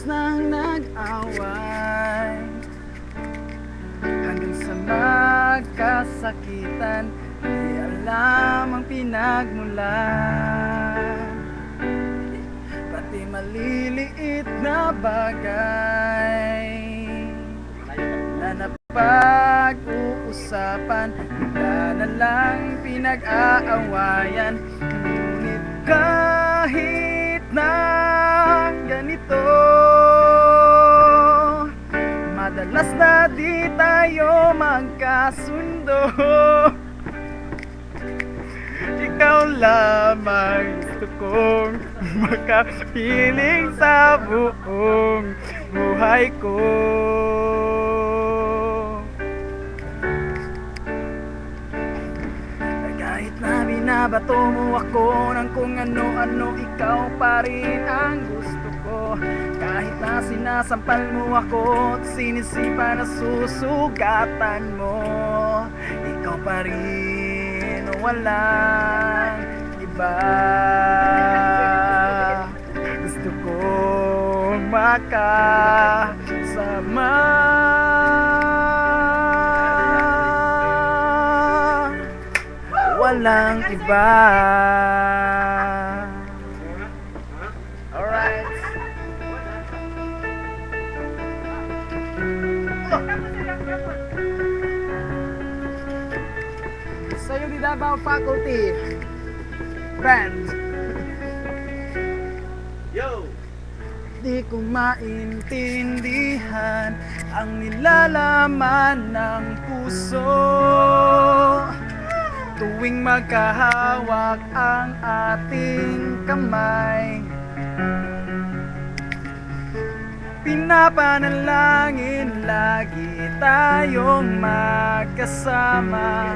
Madalas nang nag-away hanggang sa magkasakitan, di alam ang pinagmulan. Pati maliliit na bagay na napag-uusapan, bigla na lang pinag-aawayan. Ngunit kahit na ganito, madalas na di tayo magkasundo. Ikaw lamang gusto kong makapiling sa buong buhay ko. Kahit na binabato mo ako ng kung ano-ano, ikaw pa rin ang gusto ko. Kahit na sinasampal mo ako at sinisipa na susugatan mo, ikaw pa rin, walang iba. Gusto kong makasama, walang iba. Alright. Sa yung Davao Faculty Band. Yo! Di ko maintindihan ang nilalaman ng puso tuwing magkahawak ang ating kamay. Pinapanalangin lagi tayong magkasama.